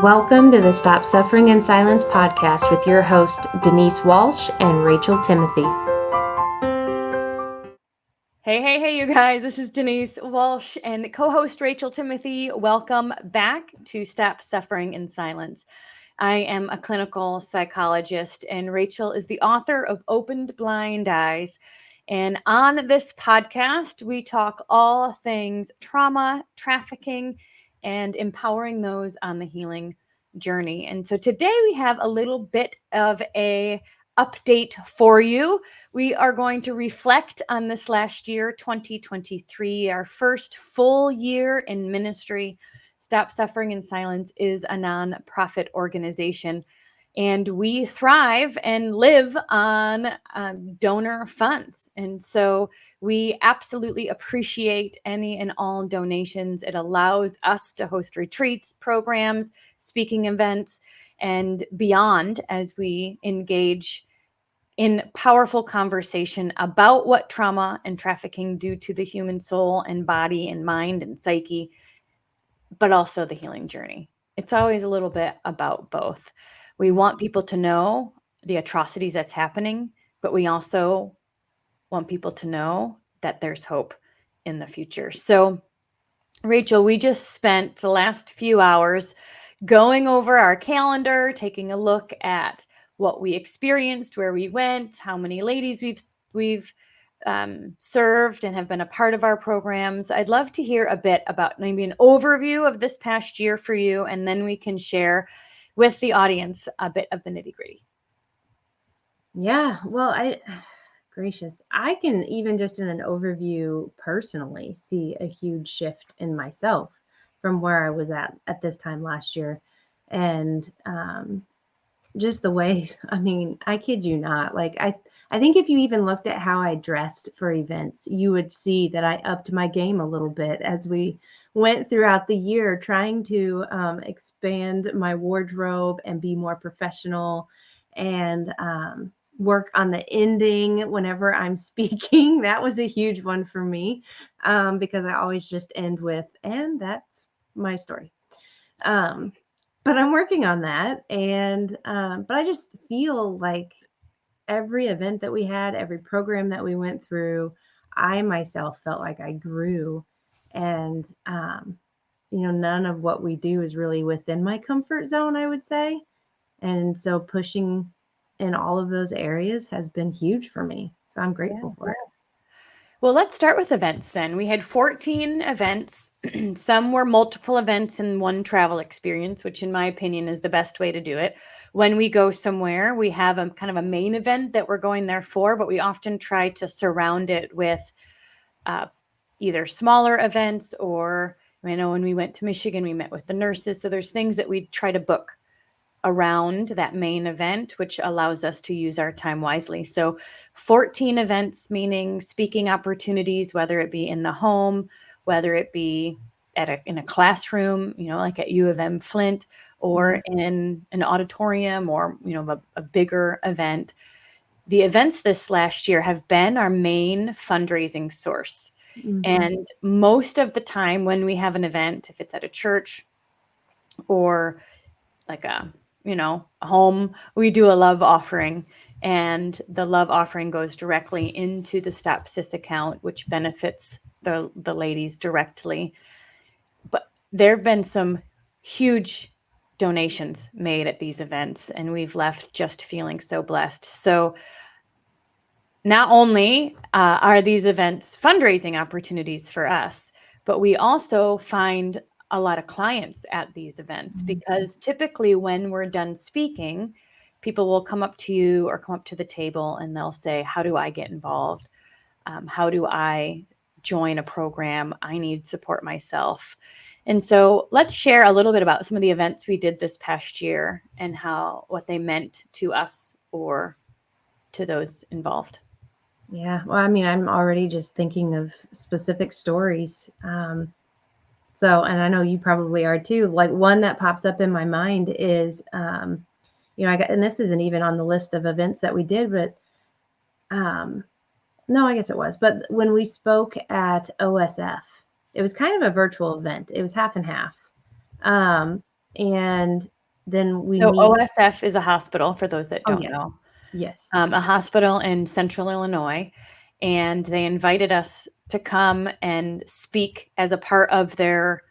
Welcome to the Stop Suffering in Silence podcast with your host, Denise Walsh and Rachel Timothy. Hey, you guys. This is Denise Walsh and co-host Rachel Timothy. Welcome back to Stop Suffering in Silence. I am a clinical psychologist, and Rachel is the author of Opened Blind Eyes. And on this podcast, we talk all things trauma, trafficking, and empowering those on the healing journey. And so today we have a little bit of a update for you. We are going to reflect on this last year, 2023, our first full year in ministry. Stop Suffering in Silence is a nonprofit organization, and we thrive and live on donor funds. And so we absolutely appreciate any and all donations. It allows us to host retreats, programs, speaking events, and beyond as we engage in powerful conversation about what trauma and trafficking do to the human soul and body and mind and psyche, but also the healing journey. It's always a little bit about both. We want people to know the atrocities that's happening, but we also want people to know that there's hope in the future. So, Rachel, we just spent the last few hours going over our calendar, taking a look at what we experienced, where we went, how many ladies we've served and have been a part of our programs. I'd love to hear a bit about maybe an overview of this past year for you, and then we can share with the audience a bit of the nitty-gritty. Yeah, well, gracious, I can even just in an overview personally see a huge shift in myself from where I was at this time last year. And just the ways, I mean, I kid you not, like I think if you even looked at how I dressed for events, you would see that I upped my game a little bit as we went throughout the year, trying to expand my wardrobe and be more professional and work on the ending whenever I'm speaking. That was a huge one for me because I always just end with, and that's my story. But I'm working on that. And, but I just feel like every event that we had, every program that we went through, I myself felt like I grew. And, none of what we do is really within my comfort zone, I would say. And so pushing in all of those areas has been huge for me. So I'm grateful for it. Well, let's start with events then. We had 14 events. Some were multiple events in one travel experience, which in my opinion is the best way to do it. When we go somewhere, we have a kind of a main event that we're going there for, but we often try to surround it with either smaller events, or I know when we went to Michigan, we met with the nurses. So there's things that we try to book around that main event, which allows us to use our time wisely. So 14 events, meaning speaking opportunities, whether it be in the home, whether it be in a classroom, like at U of M Flint, or in an auditorium, or, a bigger event. The events this last year have been our main fundraising source. And most of the time when we have an event, if it's at a church or like a home, we do a love offering, and the love offering goes directly into the StopSIS account, which benefits the ladies directly. But there have been some huge donations made at these events, and we've left just feeling so blessed. So not only are these events fundraising opportunities for us, but we also find a lot of clients at these events, because typically when we're done speaking, people will come up to you or come up to the table and they'll say, how do I get involved? How do I join a program? I need support myself. And so let's share a little bit about some of the events we did this past year and what they meant to us or to those involved. Yeah. Well, I mean, I'm already just thinking of specific stories. So, and I know you probably are too. Like one that pops up in my mind is, and this isn't even on the list of events that we did, but no, I guess it was. But when we spoke at OSF, it was kind of a virtual event. It was half and half. And then we So meet. OSF is a hospital, for those that Oh, don't yes. know, Yes. a hospital in central Illinois. And they invited us to come and speak as a part of their,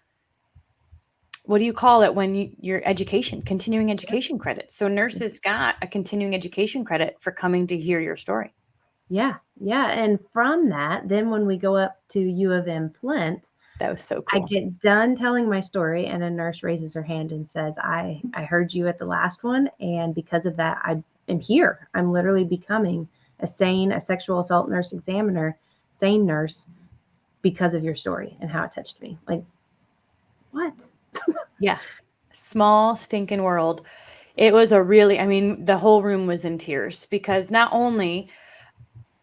what do you call it when your education, continuing education credits. So nurses got a continuing education credit for coming to hear your story. Yeah. Yeah. And from that, then when we go up to U of M Flint, That was so I cool. get done telling my story, and a nurse raises her hand and says, I heard you at the last one. And because of that, I am here. I'm literally becoming a sexual assault nurse examiner, sane nurse, because of your story and how it touched me. Like, what? Yeah. Small stinking world. It was a really, I mean, the whole room was in tears because not only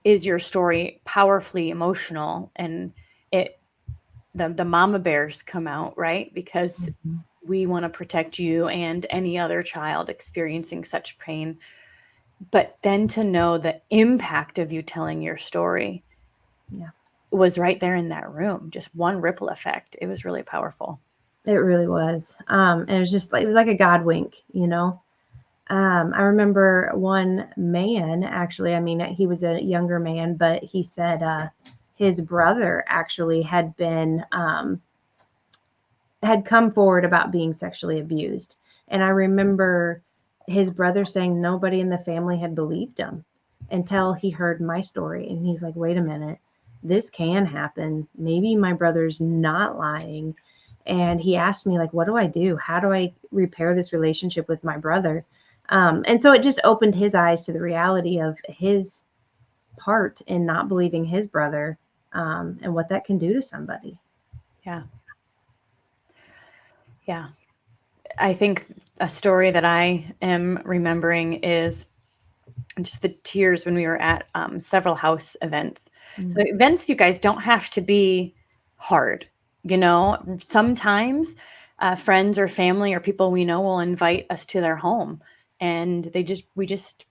is your story powerfully emotional and it the mama bears come out, right? Because Mhm. we want to protect you and any other child experiencing such pain. But then to know the impact of you telling your story Yeah, was right there in that room, just one ripple effect. It was really powerful. it really was. And it was just like, it was like a God wink, you know? I remember one man, actually, I mean, he was a younger man, but he said his brother actually had come forward about being sexually abused. And I remember his brother saying nobody in the family had believed him until he heard my story. And he's like, wait a minute, this can happen. Maybe my brother's not lying. And he asked me, like, what do I do? How do I repair this relationship with my brother? And so it just opened his eyes to the reality of his part in not believing his brother, and what that can do to somebody. Yeah. Yeah. I think a story that I am remembering is just the tears when we were at several house events. So Mm. events, you guys, don't have to be hard. You know, sometimes friends or family or people we know will invite us to their home, and we just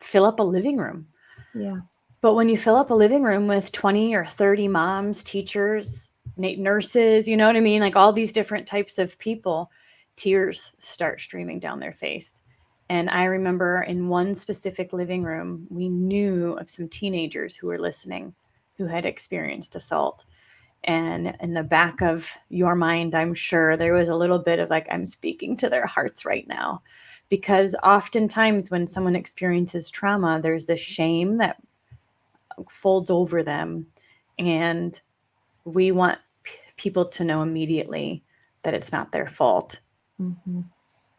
fill up a living room. Yeah. But when you fill up a living room with 20 or 30 moms, teachers, nurses, you know what I mean? Like all these different types of people, tears start streaming down their face. And I remember in one specific living room, we knew of some teenagers who were listening who had experienced assault. And in the back of your mind, I'm sure there was a little bit of like, I'm speaking to their hearts right now. Because oftentimes when someone experiences trauma, there's this shame that folds over them. And we want people to know immediately that it's not their fault Hmm.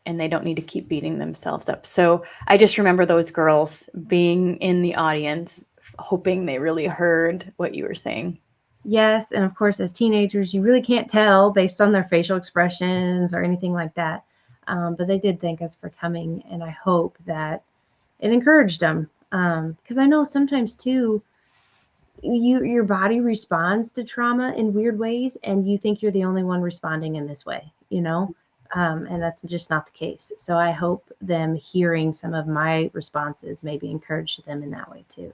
and they don't need to keep beating themselves up. So I just remember those girls being in the audience, hoping they really heard what you were saying. Yes, and of course, as teenagers, you really can't tell based on their facial expressions or anything like that. But they did thank us for coming, and I hope that it encouraged them. Because I know sometimes too, your body responds to trauma in weird ways, and you think you're the only one responding in this way, you know? And that's just not the case. So I hope them hearing some of my responses maybe encouraged them in that way too.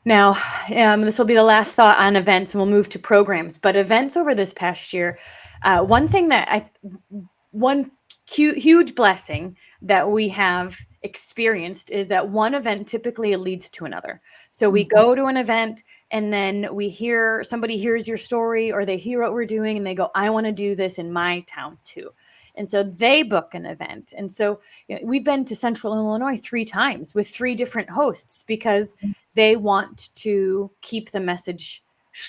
Now, this will be the last thought on events, and we'll move to programs. But events over this past year, one thing that one huge blessing that we have experienced is that one event typically leads to another. So we Mhm. go to an event and then somebody hears your story or they hear what we're doing and they go, I want to do this in my town too. And so they book an event. And so we've been to Central Illinois 3 times with 3 different hosts because they want to keep the message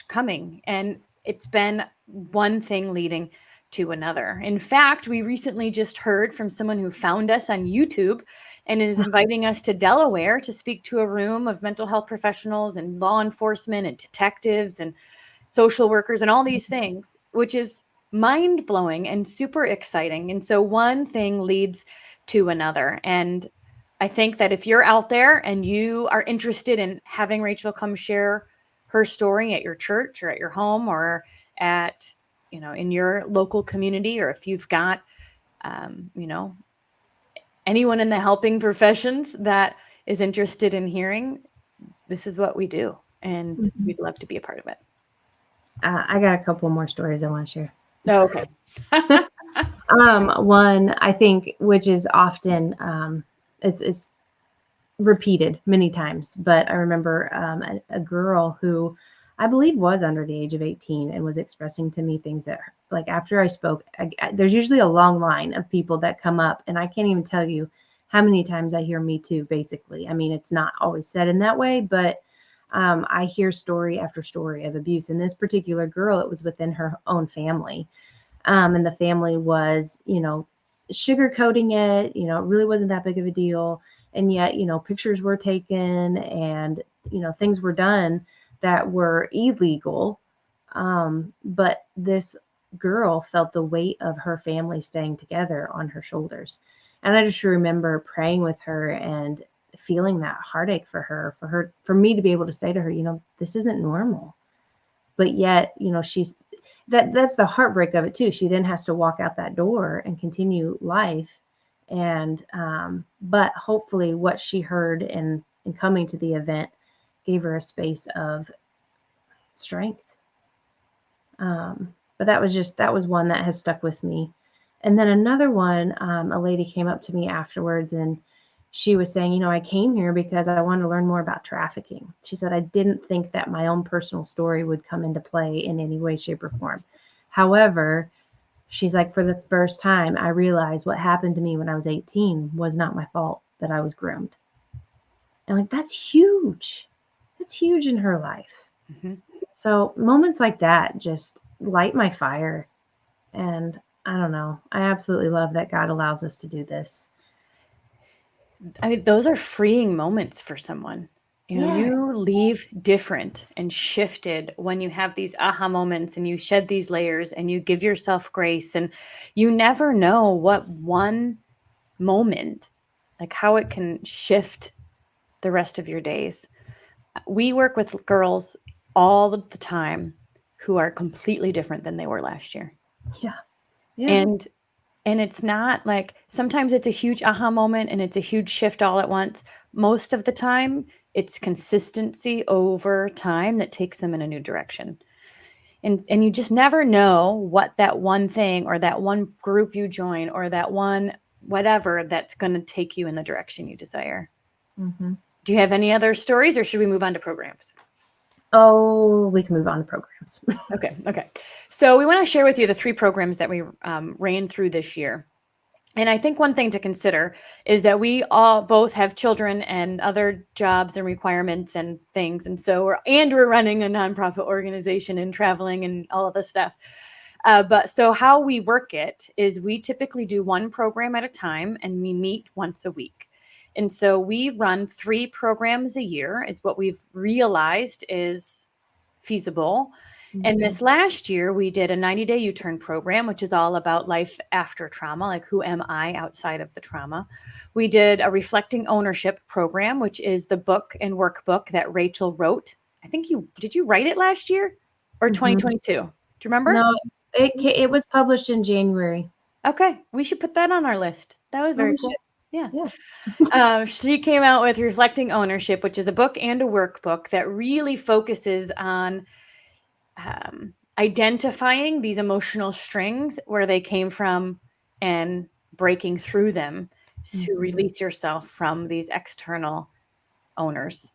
coming. And it's been one thing leading to another. In fact, we recently just heard from someone who found us on YouTube and is inviting us to Delaware to speak to a room of mental health professionals and law enforcement and detectives and social workers and all these things, which is mind blowing and super exciting. And so one thing leads to another. And I think that if you're out there and you are interested in having Rachel come share her story at your church or at your home or at, in your local community, or if you've got, anyone in the helping professions that is interested in hearing, this is what we do. And Mhm. we'd love to be a part of it. I got a couple more stories I want to share. Oh, okay. One I think, which is often it's repeated many times, but I remember a girl who I believe was under the age of 18 and was expressing to me things that, like, after I spoke, there's usually a long line of people that come up, and I can't even tell you how many times I hear me too, basically. I mean, it's not always said in that way, but I hear story after story of abuse. And this particular girl, it was within her own family. And the family was, sugarcoating it, it really wasn't that big of a deal. And yet, pictures were taken and, things were done that were illegal. But this girl felt the weight of her family staying together on her shoulders. And I just remember praying with her and feeling that heartache for me to be able to say to her, this isn't normal. But yet, that's the heartbreak of it too. She then has to walk out that door and continue life. And but hopefully what she heard in coming to the event gave her a space of strength. But that was one that has stuck with me. And then another one, a lady came up to me afterwards and she was saying, I came here because I wanted to learn more about trafficking. She said, I didn't think that my own personal story would come into play in any way, shape, or form. However, she's like, for the first time, I realized what happened to me when I was 18 was not my fault, that I was groomed. And like, that's huge. That's huge in her life. Mhm. So moments like that just light my fire. And I don't know. I absolutely love that God allows us to do this. I mean, those are freeing moments for someone. Yes. You leave different and shifted when you have these aha moments and you shed these layers and you give yourself grace. And you never know what one moment, like how it can shift the rest of your days. We work with girls all the time who are completely different than they were last year. Yeah. Yeah. And it's not like sometimes it's a huge aha moment and it's a huge shift all at once. Most of the time, it's consistency over time that takes them in a new direction. And you just never know what that one thing or that one group you join or that one whatever that's going to take you in the direction you desire. Mm-hmm. Do you have any other stories or should we move on to programs? Oh, we can move on to programs. Okay. So we want to share with you the 3 programs that we ran through this year. And I think one thing to consider is that we all both have children and other jobs and requirements and things. And so we're running a nonprofit organization and traveling and all of this stuff. But so how we work it is we typically do one program at a time and we meet once a week. And so we run 3 programs a year is what we've realized is feasible. And this last year, we did a 90-day U-turn program, which is all about life after trauma, like who am I outside of the trauma. We did a reflecting ownership program, which is the book and workbook that Rachel wrote. I think did you write it last year or Mm-hmm. 2022? Do you remember? No, it was published in January. Okay, we should put that on our list. That was Oh, very we cool. should. Yeah. Yeah. She came out with Reflecting Ownership, which is a book and a workbook that really focuses on identifying these emotional strings where they came from and breaking through them to release yourself from these external owners.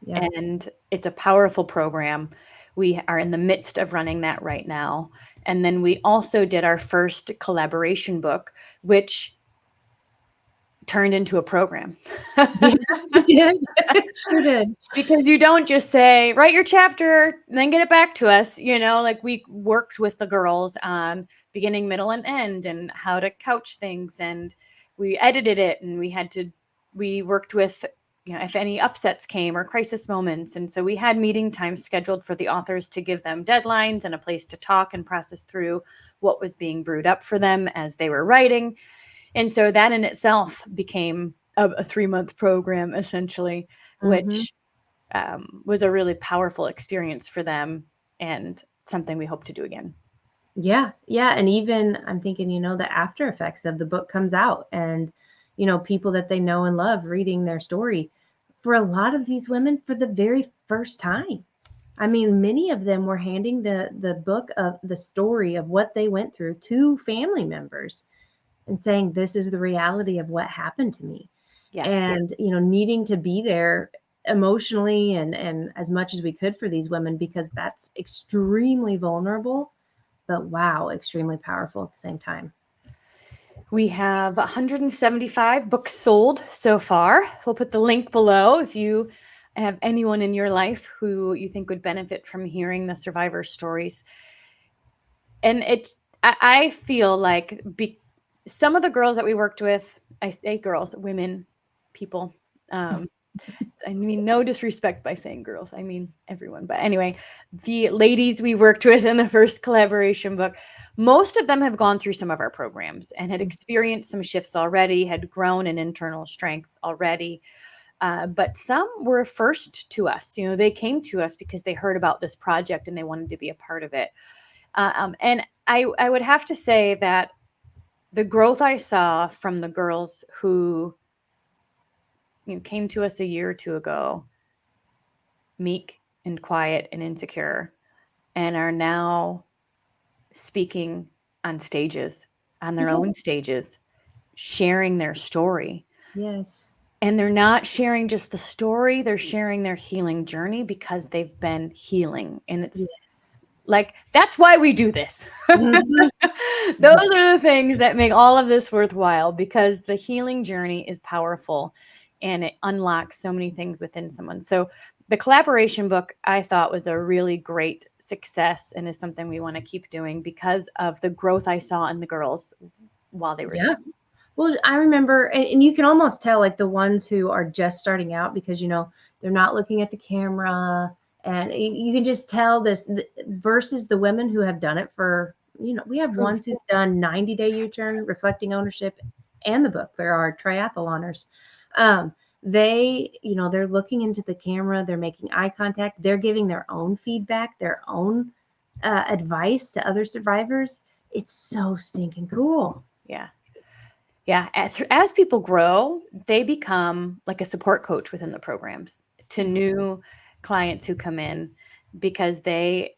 Yeah. And it's a powerful program. We are in the midst of running that right now. And then we also did our first collaboration book, which turned into a program. Yes, it did. It sure did. Because you don't just say, write your chapter, then get it back to us. Like we worked with the girls on beginning, middle, and end and how to couch things. And we edited it and we worked with, if any upsets came or crisis moments. And so we had meeting times scheduled for the authors to give them deadlines and a place to talk and process through what was being brewed up for them as they were writing. And so that in itself became a 3-month program, essentially, which was a really powerful experience for them and something we hope to do again. Yeah. Yeah. And even I'm thinking, the after effects of the book comes out and, people that they know and love reading their story for a lot of these women for the very first time. I mean, many of them were handing the book of the story of what they went through to family members. and saying, this is the reality of what happened to me. Yeah. And, needing to be there emotionally and as much as we could for these women, because that's extremely vulnerable, but wow, extremely powerful at the same time. We have 175 books sold so far. We'll put the link below if you have anyone in your life who you think would benefit from hearing the survivor stories. And I feel like some of the girls that we worked with, I say girls, women, people, I mean, no disrespect by saying girls. I mean everyone. But anyway, the ladies we worked with in the first collaboration book, most of them have gone through some of our programs and had experienced some shifts already, had grown in internal strength already. But some were first to us. They came to us because they heard about this project and they wanted to be a part of it. And I would have to say that the growth I saw from the girls who came to us a year or two ago, meek and quiet and insecure, and are now speaking on stages, on their own stages, sharing their story. Yes. And they're not sharing just the story, they're sharing their healing journey because they've been healing. And it's like, that's why we do this. Mhm. Those are the things that make all of this worthwhile, because the healing journey is powerful and it unlocks so many things within someone. So the collaboration book, I thought, was a really great success and is something we want to keep doing because of the growth I saw in the girls while they were Yeah. doing it. Well, I remember, and you can almost tell, like, the ones who are just starting out, because they're not looking at the camera, and you can just tell this versus the women who have done it for, we have ones who've done 90-day U-turn, reflecting ownership, and the book. There are triathloners. They're looking into the camera, they're making eye contact, they're giving their own feedback, their own advice to other survivors. It's so stinking cool. Yeah. Yeah. As people grow, they become like a support coach within the programs to new clients who come in, because they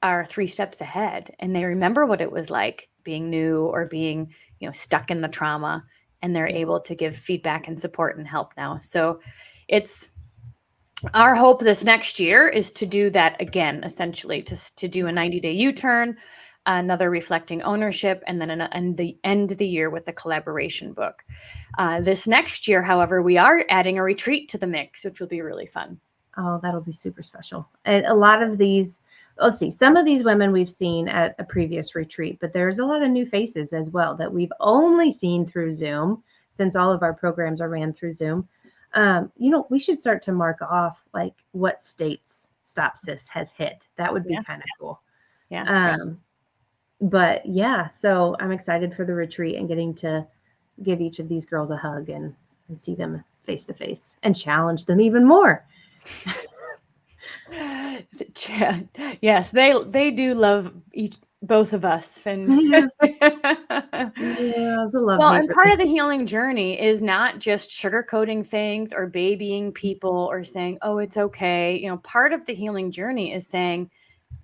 are 3 steps ahead and they remember what it was like being new or being, stuck in the trauma, and they're Yes. able to give feedback and support and help now. So it's our hope this next year is to do that again, essentially to do a 90-day U-turn, another reflecting ownership, and then the end of the year with the collaboration book. This next year, however, we are adding a retreat to the mix, which will be really fun. Oh, that'll be super special. And a lot of these, let's see, some of these women we've seen at a previous retreat, but there's a lot of new faces as well that we've only seen through Zoom, since all of our programs are ran through Zoom. We should start to mark off, like, what states StopSIS has hit. That would be kind of cool. Yeah. But yeah, so I'm excited for the retreat and getting to give each of these girls a hug and see them face to face and challenge them even more. Yes, they do love both of us. And Yeah, it's a love well, hate and part of the relationship. healing journey is not just sugarcoating things or babying people or saying, oh, it's okay. Part of the healing journey is saying,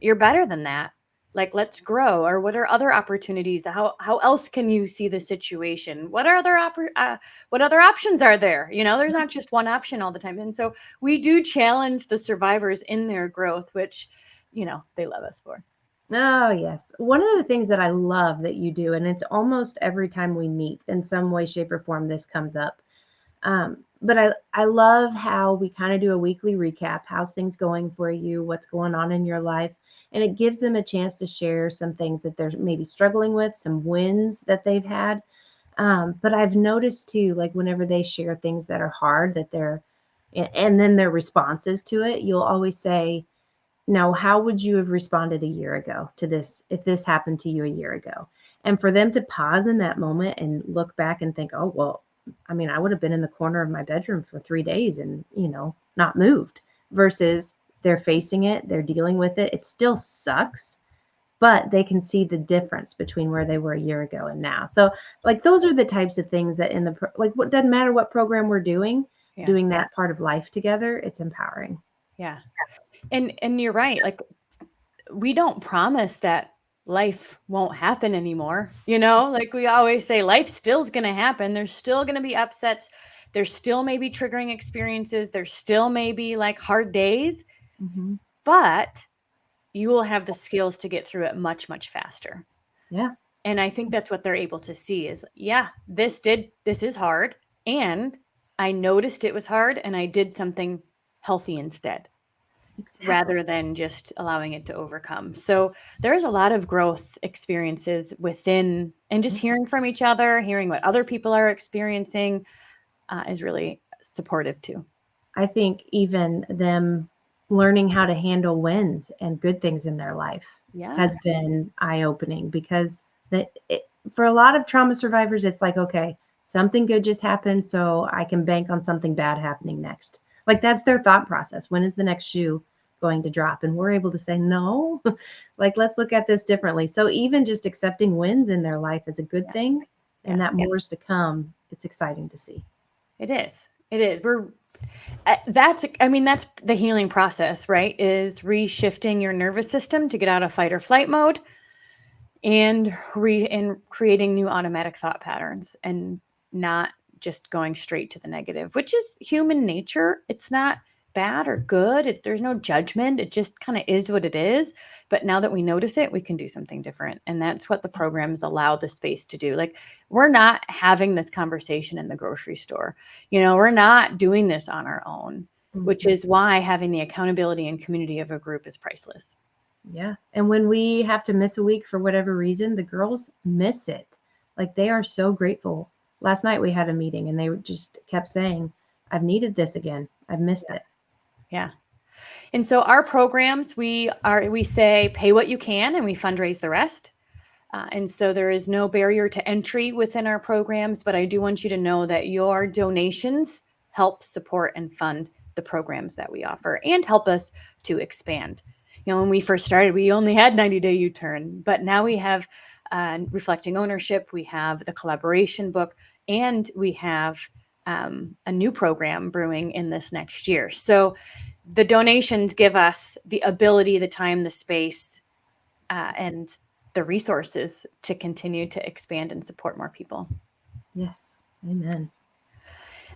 you're better than that. Like, let's grow. Or what are other opportunities? How else can you see the situation? What other options are there? There's not just one option all the time. And so we do challenge the survivors in their growth, which, they love us for. Oh, yes. One of the things that I love that you do, and it's almost every time we meet in some way, shape, or form, this comes up. But I love how we kind of do a weekly recap. How's things going for you? What's going on in your life? And it gives them a chance to share some things that they're maybe struggling with, some wins that they've had. But I've noticed too, like, whenever they share things that are hard, and then their responses to it, you'll always say, now, how would you have responded a year ago to this if this happened to you a year ago? And for them to pause in that moment and look back and think, oh, well, I mean, I would have been in the corner of my bedroom for 3 days and, not moved, versus they're facing it, they're dealing with it. It still sucks, but they can see the difference between where they were a year ago and now. So, like, those are the types of things that what doesn't matter what program we're doing, Yeah. doing that part of life together, it's empowering. Yeah. And you're right. Like, we don't promise that life won't happen anymore. Like we always say, life still's going to happen. There's still going to be upsets. There's still maybe triggering experiences. There's still maybe like hard days, Mm-hmm. but you will have the skills to get through it much, much faster. Yeah. And I think that's what they're able to see is, yeah, this is hard. And I noticed it was hard and I did something healthy instead, Exactly. rather than just allowing it to overcome. So there's a lot of growth experiences within, and just Yeah. hearing from each other, hearing what other people are experiencing is really supportive too. I think even them learning how to handle wins and good things in their life Yeah. has been eye-opening because for a lot of trauma survivors, it's like, okay, something good just happened, so I can bank on something bad happening next. Like that's their thought process. When is the next shoe going to drop? And we're able to say, no, like let's look at this differently. So even just accepting wins in their life is a good Yeah. thing, and Yeah. that Yeah. more is to come. It's exciting to see. It is. It is. That's the healing process, right? Is reshifting your nervous system to get out of fight or flight mode and creating new automatic thought patterns and not just going straight to the negative, which is human nature. It's not bad or good. There's no judgment. It just kind of is what it is. But now that we notice it, we can do something different. And that's what the programs allow the space to do. Like we're not having this conversation in the grocery store. We're not doing this on our own, which Mhm. is why having the accountability and community of a group is priceless. Yeah. And when we have to miss a week for whatever reason, the girls miss it. Like they are so grateful. Last night we had a meeting and they just kept saying, I've needed this again. I've missed it. Yeah. And so our programs, we say pay what you can and we fundraise the rest. And so there is no barrier to entry within our programs, but I do want you to know that your donations help support and fund the programs that we offer and help us to expand. When we first started, we only had 90-day U-turn, but now we have reflecting ownership, we have the collaboration book, and we have a new program brewing in this next year. So the donations give us the ability, the time, the space, and the resources to continue to expand and support more people. Yes. Amen.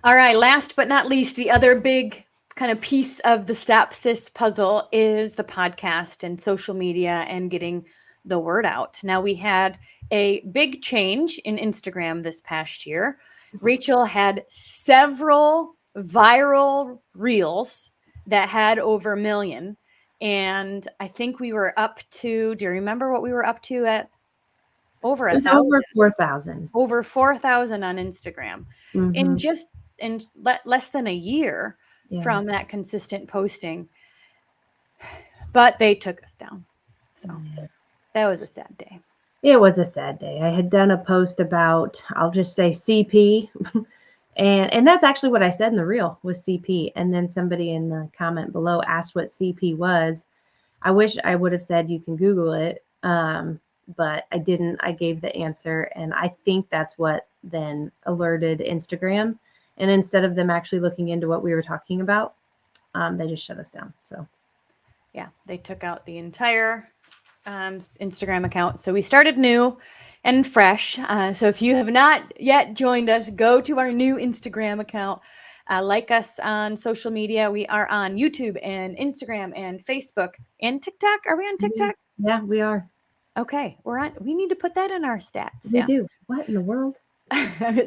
All right. Last but not least, the other big kind of piece of the Stop SIS puzzle is the podcast and social media and getting the word out. Now, we had a big change in Instagram this past year. Rachel had several viral reels that had over 1 million. And I think we were up to, do you remember what we were up to at over It was 1,000? over 4,000. Over 4,000 on Instagram in Mm-hmm. just less than a year Yeah. from that consistent posting. But they took us down. So Yeah. that was a sad day. It was a sad day. I had done a post about, I'll just say CP. And that's actually what I said in the reel was CP. And then somebody in the comment below asked what CP was. I wish I would have said you can Google it, but I didn't. I gave the answer, and I think that's what then alerted Instagram. And instead of them actually looking into what we were talking about, they just shut us down. So Yeah, they took out the entire Instagram account. So we started new and fresh. So if you have not yet joined us, go to our new Instagram account. Like us on social media. We are on YouTube and Instagram and Facebook and TikTok. Are we on yeah, TikTok? yeah, we are. Okay, we're on. We need to put that in our stats. We Yeah. do. What in the world?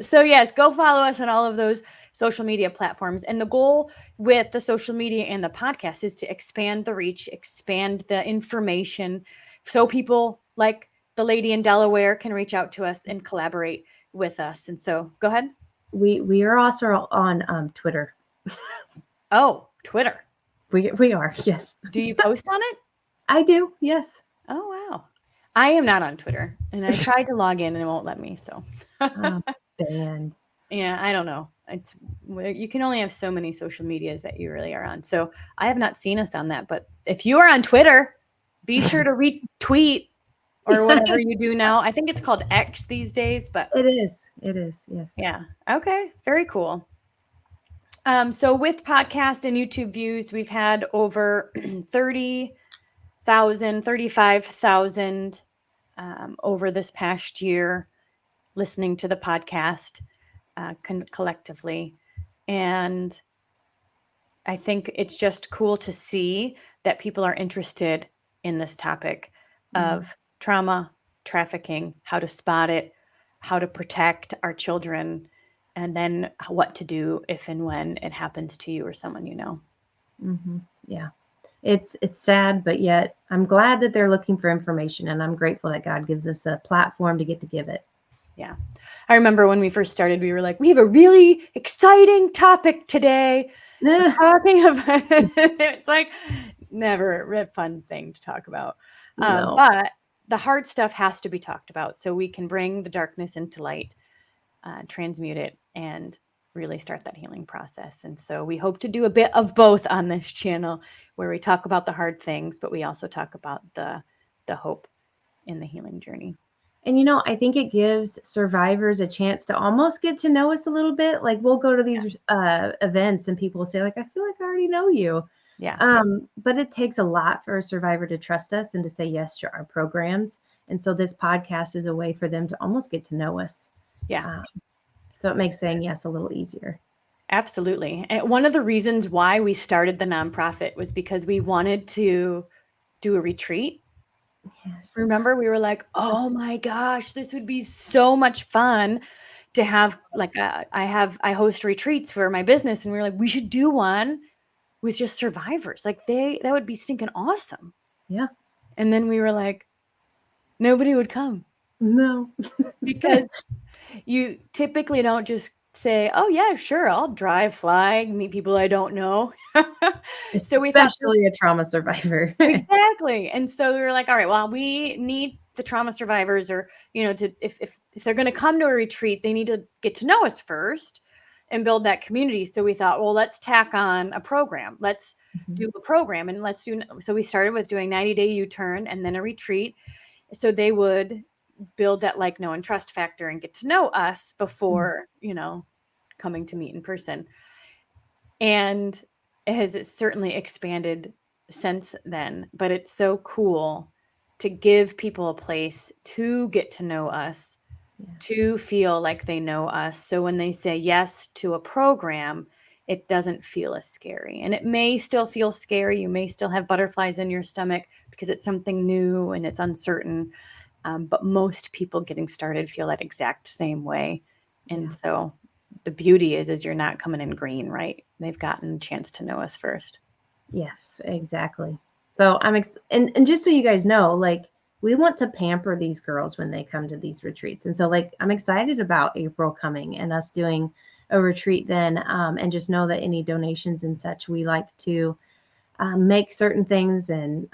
So yes, go follow us on all of those social media platforms. And the goal with the social media and the podcast is to expand the reach, expand the information, so people like the lady in Delaware can reach out to us and collaborate with us. And so, go ahead. We are also on Twitter. Oh, Twitter. We are, yes. Do you post on it? I do, yes. Oh wow. I am not on Twitter, and I tried to log in and it won't let me. So. Banned. Yeah, I don't know. You can only have so many social medias that you really are on. So I have not seen us on that, but if you are on Twitter, be sure to retweet or whatever you do now. I think it's called X these days, but It is. It is, yes. yeah. Okay, very cool. So with podcast and YouTube views, we've had over 30,000, 35,000 over this past year, listening to the podcast collectively. And I think it's just cool to see that people are interested in this topic of trauma, trafficking, how to spot it, how to protect our children, and then what to do if and when it happens to you or someone you know. Mm-hmm. Yeah. It's sad, but yet I'm glad that they're looking for information, and I'm grateful that God gives us a platform to get to give it. Yeah. I remember when we first started, we were like, we have a really exciting topic today. We're talking about it's like never a fun thing to talk about. No. But the hard stuff has to be talked about so we can bring the darkness into light, transmute it, and really start that healing process. And so we hope to do a bit of both on this channel, where we talk about the hard things, but we also talk about the hope in the healing journey. And I think it gives survivors a chance to almost get to know us a little bit. Like, we'll go to these events and people will say, like, I feel like I already know you. Yeah. But it takes a lot for a survivor to trust us and to say yes to our programs. And so this podcast is a way for them to almost get to know us. Yeah. So it makes saying yes a little easier. Absolutely. And one of the reasons why we started the nonprofit was because we wanted to do a retreat. Yes. Remember, we were like, oh my gosh, this would be so much fun to have, like, I host retreats for my business, and we were like, we should do one with just survivors. Like, that would be stinking awesome. Yeah. And then we were like, nobody would come. No. Because you typically don't just say, oh yeah, sure, I'll drive, fly, meet people I don't know. So we thought, Especially a trauma survivor. exactly. And so we were like, all right, well, we need the trauma survivors, or, to if they're going to come to a retreat, they need to get to know us first and build that community. So we thought, well, let's tack on a program. Let's do a program, and so we started with doing 90-day U-turn and then a retreat. So they would build that like, know, and trust factor and get to know us before, coming to meet in person. And it has certainly expanded since then, but it's so cool to give people a place to get to know us, to feel like they know us. So when they say yes to a program, it doesn't feel as scary. And it may still feel scary. You may still have butterflies in your stomach because it's something new and it's uncertain. But most people getting started feel that exact same way. And so the beauty is you're not coming in green, right? They've gotten a chance to know us first. Yes, exactly. So and just so you guys know, like, we want to pamper these girls when they come to these retreats. And so, like, I'm excited about April coming and us doing a retreat then. And just know that any donations and such, we like to make certain things and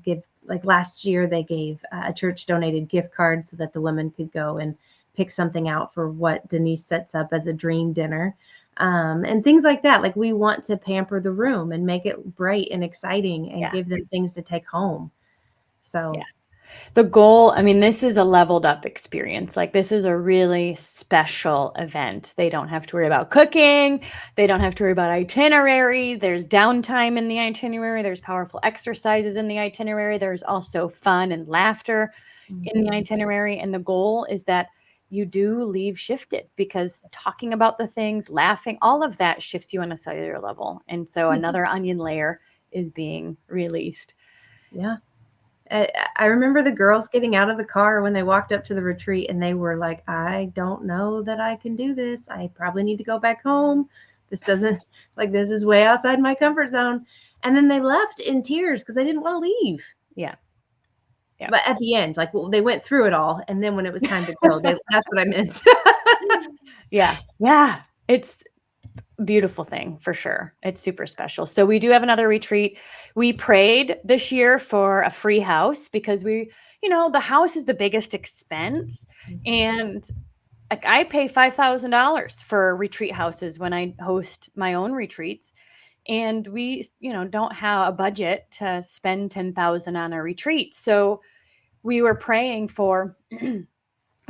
give. Like last year, they gave a church donated gift card so that the women could go and pick something out for what Denise sets up as a dream dinner. And things like that. Like, we want to pamper the room and make it bright and exciting and give them things to take home. So the goal, I mean, this is a leveled up experience. Like, this is a really special event. They don't have to worry about cooking. They don't have to worry about itinerary. There's downtime in the itinerary. There's powerful exercises in the itinerary. There's also fun and laughter in the itinerary. And the goal is that you do leave shifted, because talking about the things, laughing, all of that shifts you on a cellular level. And so another onion layer is being released. Yeah. I remember the girls getting out of the car when they walked up to the retreat, and they were like, I don't know that I can do this. I probably need to go back home. This is way outside my comfort zone. And then they left in tears because they didn't want to leave. Yeah. But at the end, like, they went through it all. And then when it was time to go, that's what I meant. Yeah. It's a beautiful thing for sure. It's super special. So we do have another retreat. We prayed this year for a free house because the house is the biggest expense. And like, I pay $5,000 for retreat houses when I host my own retreats. And we, don't have a budget to spend $10,000 on a retreat. So we were praying for,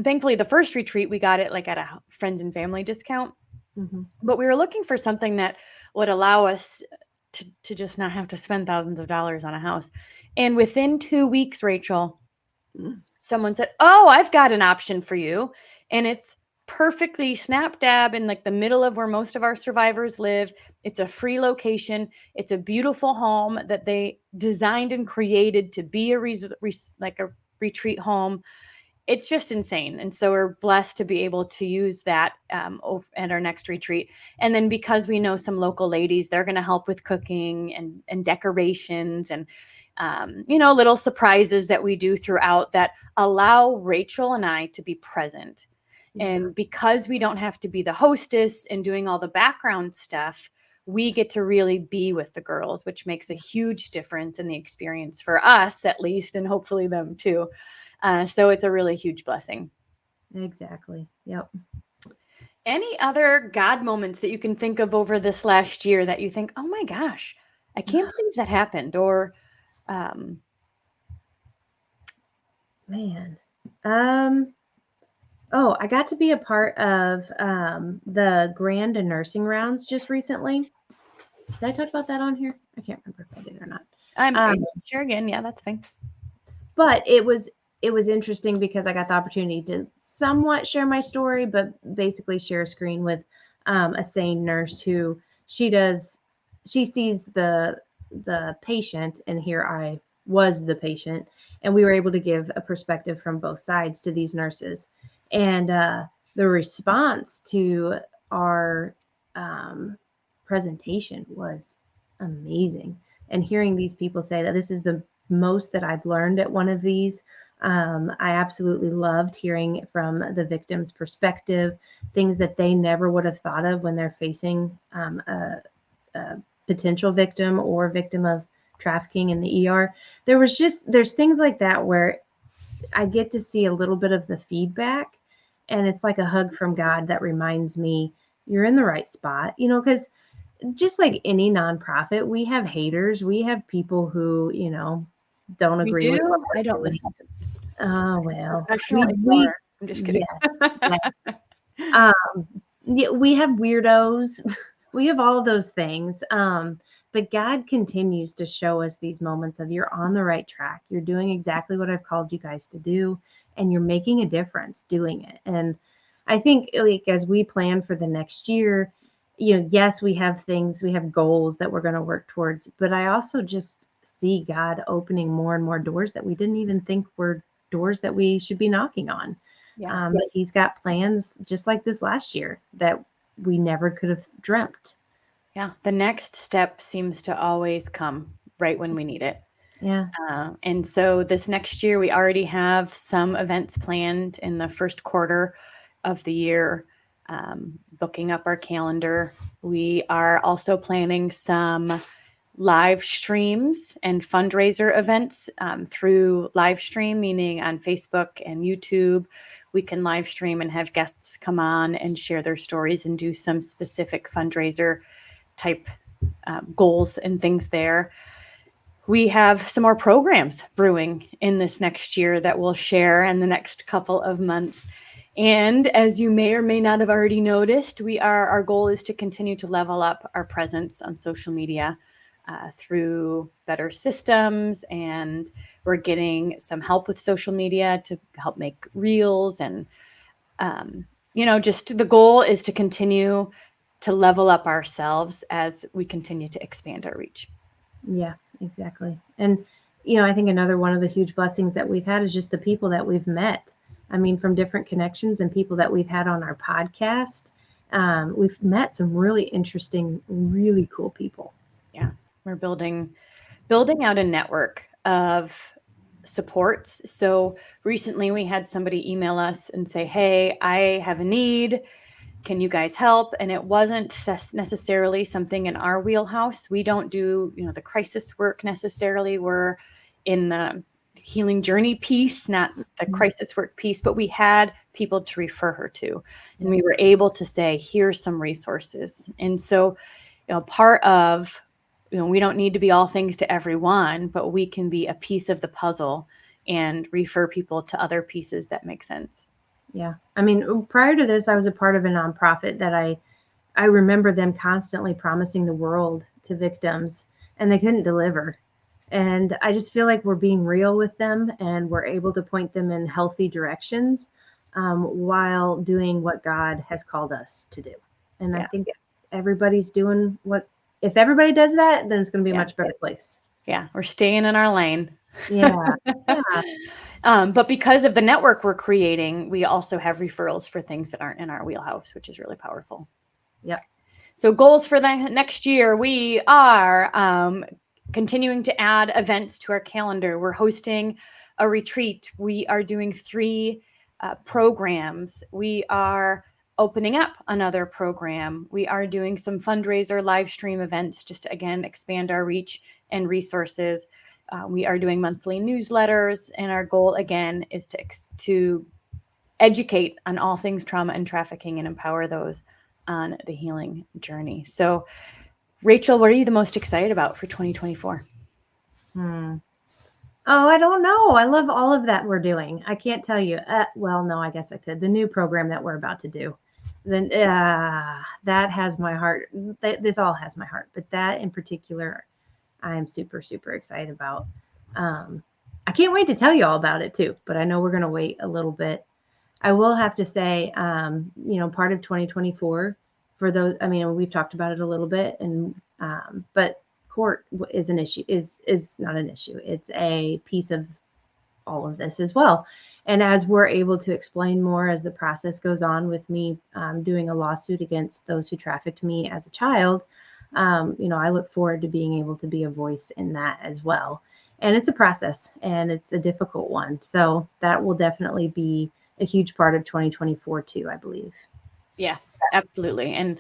thankfully, the first retreat, we got it like at a friends and family discount. But we were looking for something that would allow us to just not have to spend thousands of dollars on a house. And within 2 weeks, Rachel, someone said, "Oh, I've got an option for you." And it's perfectly snap dab in like the middle of where most of our survivors live. It's a free location. It's a beautiful home that they designed and created to be like a retreat home. It's just insane. And so we're blessed to be able to use that at our next retreat. And then because we know some local ladies, they're going to help with cooking and decorations and, little surprises that we do throughout that allow Rachel and I to be present. And because we don't have to be the hostess and doing all the background stuff, we get to really be with the girls, which makes a huge difference in the experience for us, at least, and hopefully them too. So it's a really huge blessing. Exactly. Yep. Any other God moments that you can think of over this last year that you think, oh my gosh, I can't believe that happened? Or, Man. Oh, I got to be a part of the grand nursing rounds just recently. Did I talk about that on here? I can't remember if I did or not. I'm sure again. Yeah, that's fine. But it was interesting because I got the opportunity to somewhat share my story, but basically share a screen with a sane nurse who she sees the patient, and here I was the patient, and we were able to give a perspective from both sides to these nurses, and the response to our presentation was amazing. And hearing these people say that this is the most that I've learned at one of these. I absolutely loved hearing from the victim's perspective, things that they never would have thought of when they're facing a potential victim or victim of trafficking in the ER. There's things like that where I get to see a little bit of the feedback, and it's like a hug from God that reminds me you're in the right spot, because just like any nonprofit, we have haters. We have people who, don't We agree with what do. I we're don't doing. listen to Oh, well, professional we ignore. I'm just kidding. yes, yes. Yeah, we have weirdos. We have all of those things. But God continues to show us these moments of you're on the right track. You're doing exactly what I've called you guys to do, and you're making a difference doing it. And I think like as we plan for the next year, yes, we have things, we have goals that we're going to work towards, but I also just see God opening more and more doors that we didn't even think were doors that we should be knocking on. Yeah. But he's got plans just like this last year that we never could have dreamt. Yeah. The next step seems to always come right when we need it. Yeah. And so this next year, we already have some events planned in the first quarter of the year, booking up our calendar. We are also planning some live streams and fundraiser events through live stream, meaning on Facebook and YouTube. We can live stream and have guests come on and share their stories and do some specific fundraiser type goals and things there. We have some more programs brewing in this next year that we'll share in the next couple of months. And as you may or may not have already noticed, our goal is to continue to level up our presence on social media through better systems, and we're getting some help with social media to help make reels. And just the goal is to continue to level up ourselves as we continue to expand our reach. Yeah, exactly. And, I think another one of the huge blessings that we've had is just the people that we've met. I mean, from different connections and people that we've had on our podcast. We've met some really interesting, really cool people. Yeah, we're building out a network of supports. So recently we had somebody email us and say, "Hey, I have a need. Can you guys help?" And it wasn't necessarily something in our wheelhouse. We don't do, the crisis work necessarily. We're in the healing journey piece, not the crisis work piece, but we had people to refer her to. And we were able to say, here's some resources. And so, part of, we don't need to be all things to everyone, but we can be a piece of the puzzle and refer people to other pieces that make sense. Yeah. I mean, prior to this, I was a part of a nonprofit that I remember them constantly promising the world to victims, and they couldn't deliver. And I just feel like we're being real with them and we're able to point them in healthy directions, while doing what God has called us to do. And I Yeah. think everybody's doing what, if everybody does that, then it's going to be a Yeah. much better place. Yeah. We're staying in our lane. Yeah. Yeah. But because of the network we're creating, we also have referrals for things that aren't in our wheelhouse, which is really powerful. Yep. So goals for the next year, we are continuing to add events to our calendar. We're hosting a retreat. We are doing 3 programs. We are opening up another program. We are doing some fundraiser live stream events just to, again, expand our reach and resources. We are doing monthly newsletters, and our goal, again, is to educate on all things trauma and trafficking and empower those on the healing journey. So, Rachel, what are you the most excited about for 2024? Oh, I don't know. I love all of that we're doing. I can't tell you. Well, no, I guess I could. The new program that we're about to do, then that has my heart. This all has my heart, but that in particular, I'm super, super excited about. I can't wait to tell you all about it too, but I know we're going to wait a little bit. I will have to say, part of 2024 for those, I mean, we've talked about it a little bit, and but court is an issue, is not an issue. It's a piece of all of this as well. And as we're able to explain more as the process goes on with me doing a lawsuit against those who trafficked me as a child, I look forward to being able to be a voice in that as well. And it's a process and it's a difficult one. So that will definitely be a huge part of 2024 too, I believe. Yeah, absolutely. And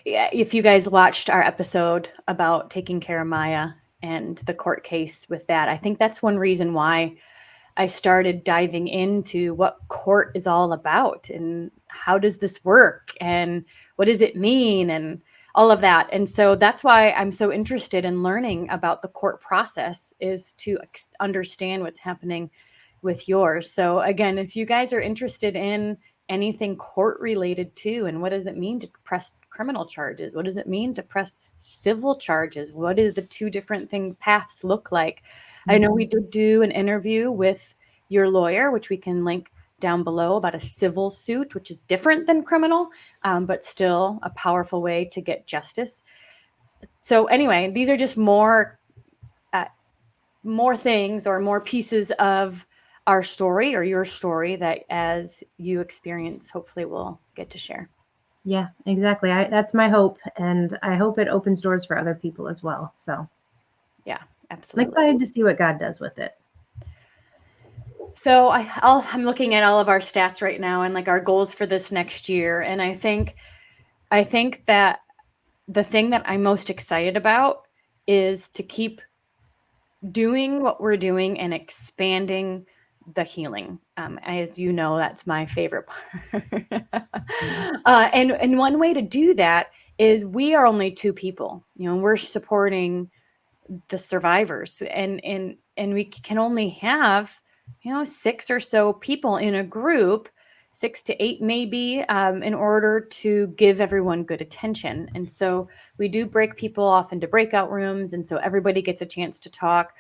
if you guys watched our episode about taking care of Maya and the court case with that, I think that's one reason why I started diving into what court is all about and how does this work and what does it mean and all of that. And so that's why I'm so interested in learning about the court process, is to understand what's happening with yours. So again, if you guys are interested in anything court related too, and what does it mean to press criminal charges? What does it mean to press civil charges? What do the 2 different paths look like? I know we did do an interview with your lawyer, which we can link down below, about a civil suit, which is different than criminal, but still a powerful way to get justice. So anyway, these are just more things or more pieces of our story or your story that, as you experience, hopefully we'll get to share. Yeah, exactly. That's my hope. And I hope it opens doors for other people as well. So yeah, I'm absolutely. excited to see what God does with it. So I'm looking at all of our stats right now and like our goals for this next year. And I think that the thing that I'm most excited about is to keep doing what we're doing and expanding the healing. As you know, that's my favorite part. And one way to do that is we are only 2 people. We're supporting the survivors, and we can only have 6 or so people in a group, 6 to 8 maybe, in order to give everyone good attention. And so we do break people off into breakout rooms, and so everybody gets a chance to talk,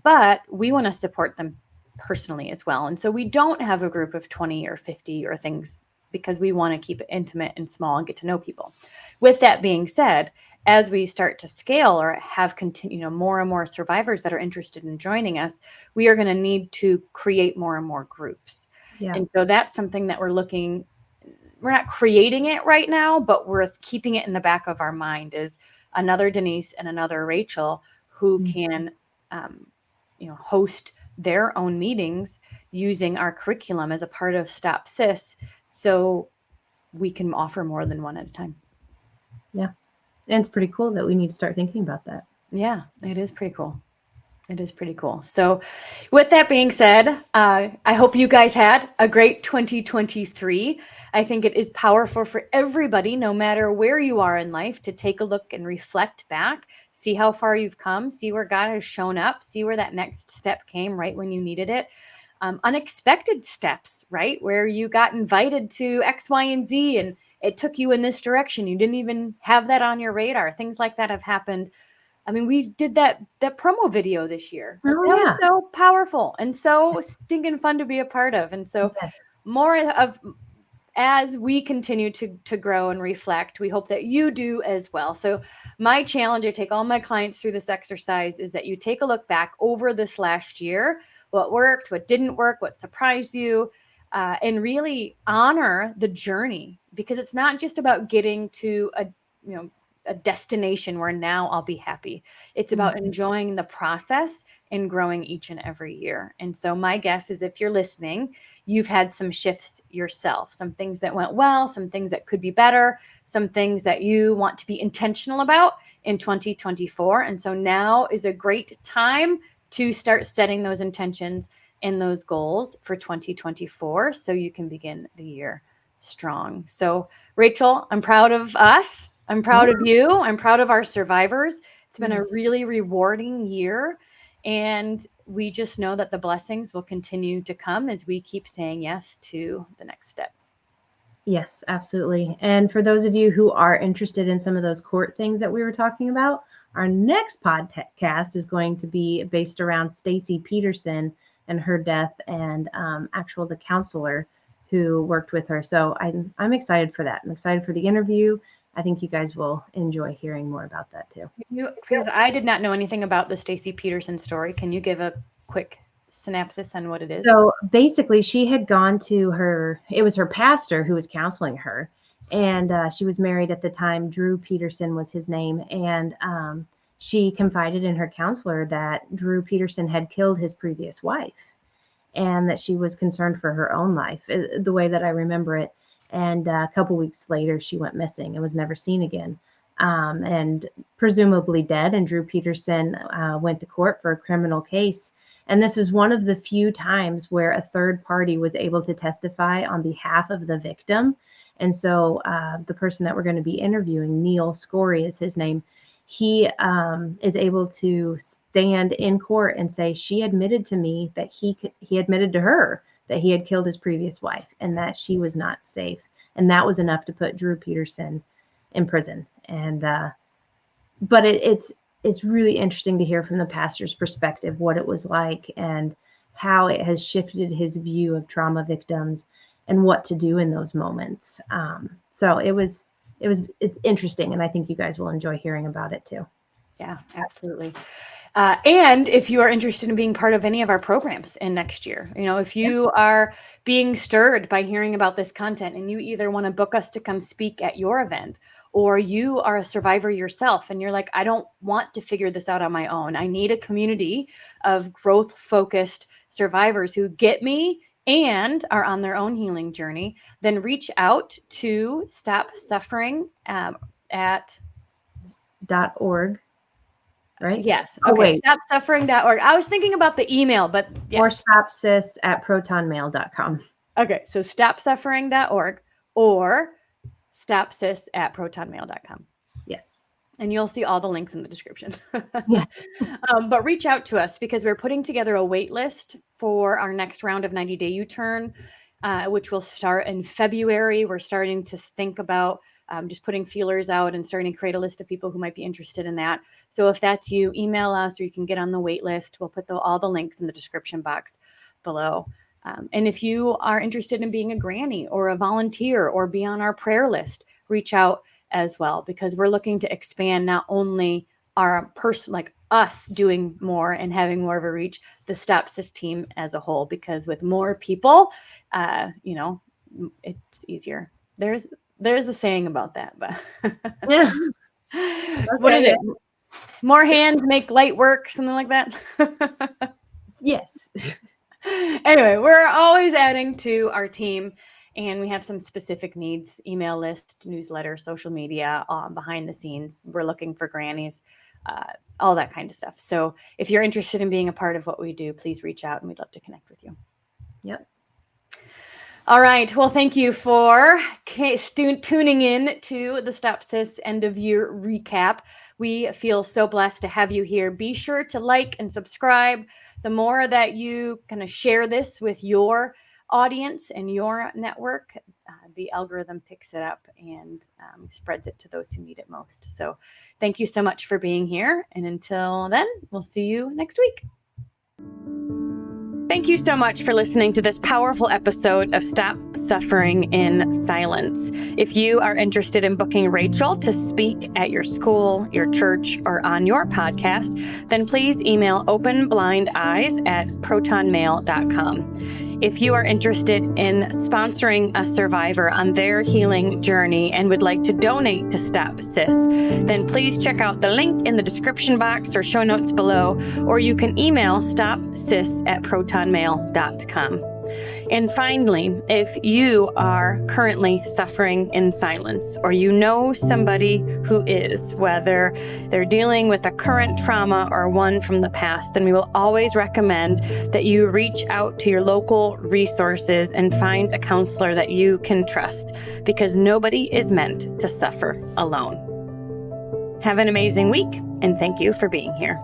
but we want to support them personally as well. And so we don't have a group of 20 or 50 or things, because we want to keep it intimate and small and get to know people. With that being said, as we start to scale or have more and more survivors that are interested in joining us, we are going to need to create more and more groups. Yeah. And so that's something that we're not creating it right now, but we're keeping it in the back of our mind, is another Denise and another Rachel who can, host their own meetings using our curriculum as a part of Stop SIS, so we can offer more than one at a time. Yeah. And it's pretty cool that we need to start thinking about that. Yeah, it is pretty cool. It is pretty cool. So with that being said, I hope you guys had a great 2023. I think it is powerful for everybody, no matter where you are in life, to take a look and reflect back, see how far you've come, see where God has shown up, see where that next step came right when you needed it. Unexpected steps, right? Where you got invited to X, Y, and Z, and it took you in this direction. You didn't even have that on your radar. Things like that have happened I mean, we did that promo video this year. Like, Oh that was yeah. so powerful and so stinking fun to be a part of. And so Yes. more of, as we continue to grow and reflect, we hope that you do as well. So my challenge, I take all my clients through this exercise, is that you take a look back over this last year, what worked, what didn't work, what surprised you, and really honor the journey, because it's not just about getting to a destination where now I'll be happy. It's about enjoying the process and growing each and every year. And so my guess is, if you're listening, you've had some shifts yourself, some things that went well, some things that could be better, some things that you want to be intentional about in 2024. And so now is a great time to start setting those intentions and those goals for 2024, so you can begin the year strong. So Rachel, I'm proud of us. I'm proud of you. I'm proud of our survivors. It's been a really rewarding year. And we just know that the blessings will continue to come as we keep saying yes to the next step. Yes, absolutely. And for those of you who are interested in some of those court things that we were talking about, our next podcast is going to be based around Stacy Peterson and her death, and the counselor who worked with her. So I'm excited for that. I'm excited for the interview. I think you guys will enjoy hearing more about that too. Because I did not know anything about the Stacy Peterson story. Can you give a quick synopsis on what it is? So basically, she had gone to it was her pastor who was counseling her. And she was married at the time. Drew Peterson was his name. And she confided in her counselor that Drew Peterson had killed his previous wife, and that she was concerned for her own life, the way that I remember it. And a couple weeks later, she went missing and was never seen again, and presumably dead. And Drew Peterson went to court for a criminal case. And this was one of the few times where a third party was able to testify on behalf of the victim. And so the person that we're going to be interviewing, Neil Scory is his name, he is able to stand in court and say, she admitted to me that he admitted to her that he had killed his previous wife and that she was not safe. And that was enough to put Drew Peterson in prison. And but it's really interesting to hear from the pastor's perspective what it was like and how it has shifted his view of trauma victims and what to do in those moments. So it's interesting, and I think you guys will enjoy hearing about it too. Yeah, absolutely. And if you are interested in being part of any of our programs in next year, if you are being stirred by hearing about this content and you either want to book us to come speak at your event, or you are a survivor yourself and you're like, I don't want to figure this out on my own. I need a community of growth-focused survivors who get me and are on their own healing journey, then reach out to Stop Suffering at .org. Right? Yes. Oh, Okay. wait. StopSuffering.org. I was thinking about the email, but yes. Or StopSIS at protonmail.com. Okay. So StopSuffering.org or StopSIS at protonmail.com. Yes. And you'll see all the links in the description. Yes. But reach out to us, because we're putting together a wait list for our next round of 90-day U-Turn, which will start in February. We're starting to think about just putting feelers out and starting to create a list of people who might be interested in that. So if that's you, email us, or you can get on the wait list. We'll put all the links in the description box below. And if you are interested in being a granny or a volunteer or be on our prayer list, reach out as well, because we're looking to expand not only our person, like us doing more and having more of a reach, the StopSIS team as a whole, because with more people, it's easier. There's a saying about that, but Yeah. What is it? More hands make light work, something like that. Yes. Anyway, we're always adding to our team, and we have some specific needs: email list, newsletter, social media, behind the scenes. We're looking for grannies, all that kind of stuff. So if you're interested in being a part of what we do, please reach out and we'd love to connect with you. Yep. All right. Well, thank you for tuning in to the StopSIS end of year recap. We feel so blessed to have you here. Be sure to like and subscribe. The more that you kind of share this with your audience and your network, the algorithm picks it up and spreads it to those who need it most. So thank you so much for being here. And until then, we'll see you next week. Thank you so much for listening to this powerful episode of Stop Suffering in Silence. If you are interested in booking Rachel to speak at your school, your church, or on your podcast, then please email openblindeyes@protonmail.com. If you are interested in sponsoring a survivor on their healing journey and would like to donate to Stop SIS, then please check out the link in the description box or show notes below, or you can email stopsis@protonmail.com. And finally, if you are currently suffering in silence, or you know somebody who is, whether they're dealing with a current trauma or one from the past, then we will always recommend that you reach out to your local resources and find a counselor that you can trust, because nobody is meant to suffer alone. Have an amazing week, and thank you for being here.